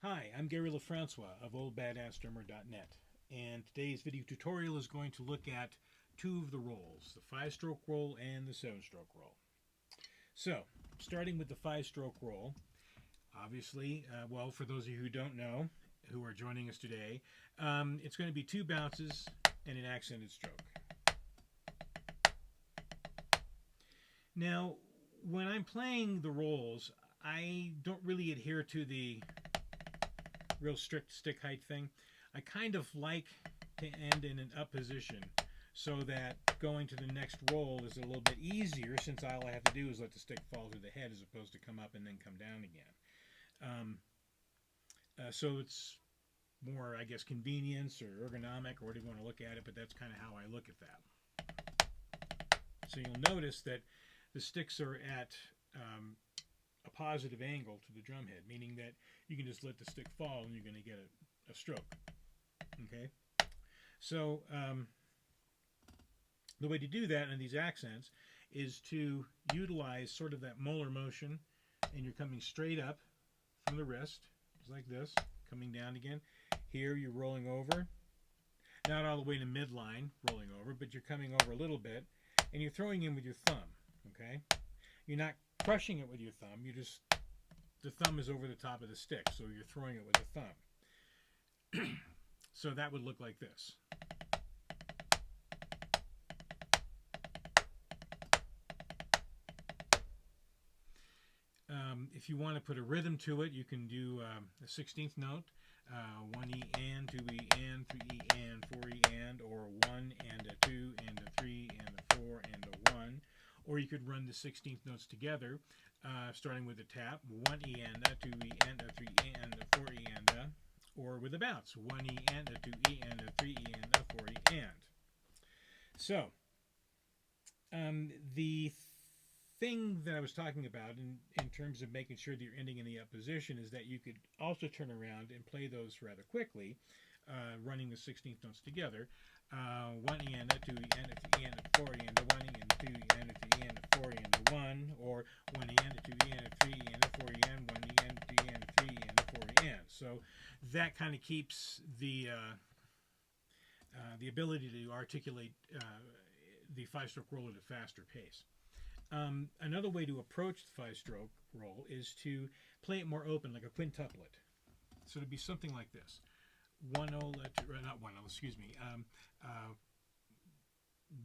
Hi, I'm Gary LaFrancois of oldbadassdrummer.net, and today's video tutorial is going to look at two of the rolls, the 5-stroke roll and the 7-stroke roll. So, starting with the 5-stroke roll, obviously, well, for those of you who don't know, who are joining us today, it's going to be 2 bounces and an accented stroke. Now, when I'm playing the rolls, I don't really adhere to the real strict stick height thing. I kind of like to end in an up position so that going to the next roll is a little bit easier, since all I have to do is let the stick fall to the head as opposed to come up and then come down again. So it's more, I guess, convenience or ergonomic, or whatever you want to look at it, but that's kind of how I look at that. So you'll notice that the sticks are at a positive angle to the drum head, meaning that you can just let the stick fall and you're going to get a stroke. Okay? So the way to do that in these accents is to utilize sort of that molar motion, and you're coming straight up from the wrist, just like this, coming down again. Here you're rolling over, not all the way to midline rolling over, but you're coming over a little bit, and you're throwing in with your thumb. Okay? You're not crushing it with your thumb, the thumb is over the top of the stick, so you're throwing it with the thumb. So that would look like this. If you want to put a rhythm to it, you can do a 16th note, 1E and, 2E and, 3E and, 4E and, or 1 and a 2 and a 3 and a 4 and a 1. Or you could run the 16th notes together, starting with a tap, 1E and a, 2E and a, 3E and a, 4E and a, or with a bounce, 1E and a, 2E and a, 3E and a, 4E and. So, the thing that I was talking about in terms of making sure that you're ending in the up position is that you could also turn around and play those rather quickly, running the 16th notes together. 1E and a, 2E and a, 3E and a, 4E and a, 1E and a, 2E and a, 3E and a, 4E and a, 1, or 1E and a, 2E and a, 3E and a, 4E and, 1E and a, 2E and a, 3E and a, 4E and. So that kind of keeps the ability to articulate the 5-stroke roll at a faster pace. Another way to approach the 5-stroke roll is to play it more open, like a quintuplet. So it'd be something like this. 1 0 not 1 0, excuse me.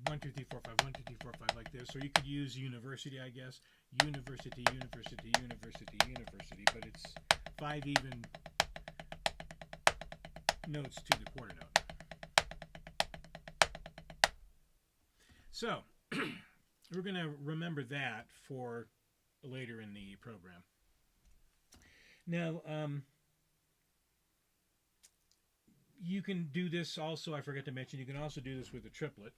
1 2 3 4 5, 1 2 3 4 5, like this. Or you could use university, I guess. University, university, university, university, but it's 5 even notes to the quarter note. So we're going to remember that for later in the program. Now, you can do this also, I forgot to mention, you can also do this with a triplet.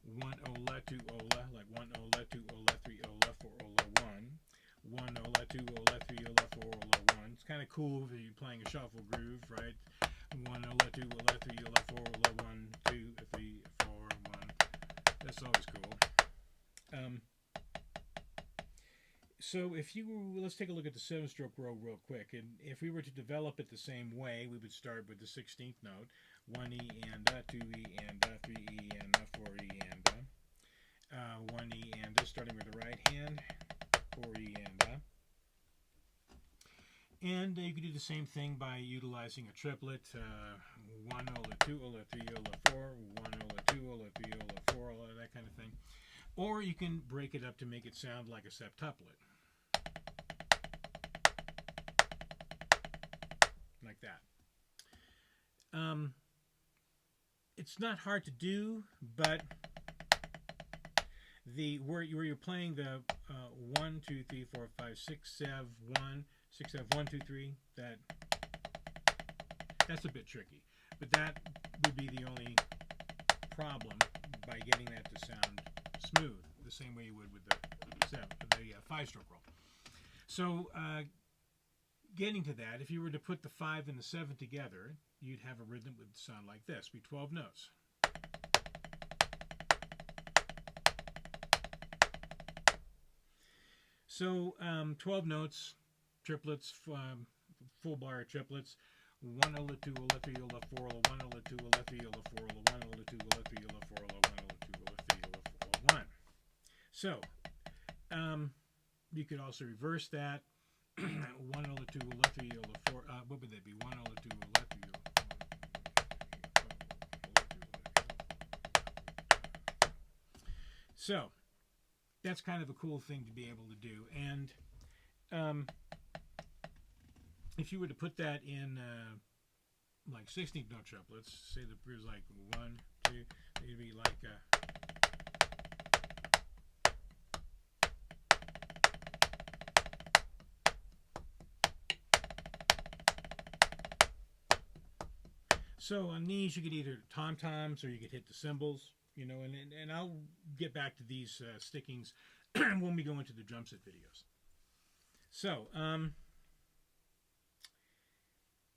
1 ola, 2 ola, like 1 ola, 2 ola, 3 ola, 4 ola, 1. 1 ola, 2 ola, 3 ola, 4 ola, 1. It's kind of cool if you're playing a shuffle groove, right? 1 ola, 2 ola, 3 ola, 4 ola, 1, 2, 3, 4, 1. That's always cool. So if you let's take a look at the 7-stroke roll real quick, and if we were to develop it the same way, we would start with the 16th note, 1E and a, 2E and a, 3E and a, 4E and a, 1E and a, starting with the right hand, 4E and a. And you can do the same thing by utilizing a triplet, 1 ola, 2 ola, 3 ola, 4, 1 ola, 2 ola, 3 ola, 4 ola, that kind of thing. Or you can break it up to make it sound like a septuplet. Like that. It's not hard to do, but where you're playing the 1, 2, 3, 4, 5, 6, 7, 1, 6, 7, 1, 2, 3, that's a bit tricky. But that would be the only problem by getting that to sound smooth, the same way you would with the 5-stroke roll. So getting to that, if you were to put the 5 and the 7 together, you'd have a rhythm that would sound like this, be 12 notes. So 12 notes, triplets, full bar triplets. 1 ola 2 ola 3 ola 4 ola 1 ola 2 ola 3 ola 4 ola 1 ola 2 ola 3 ola 4 ola 1 ola 2 ola 3 ola 4 ola 1. So you could also reverse that. 1 ola 2 ola 3 ola 4. What would that be? 1 ola 2 ola 3 ola. So that's kind of a cool thing to be able to do. And if you were to put that in like 16th note triplets, say the was like 1, 2, it'd be like so on these you could either tom-toms or you could hit the cymbals, you know, and I'll get back to these stickings when we go into the drum set videos. So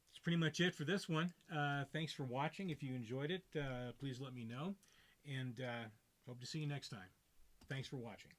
that's pretty much it for this one. Thanks for watching. If you enjoyed it, please let me know, and hope to see you next time. Thanks for watching.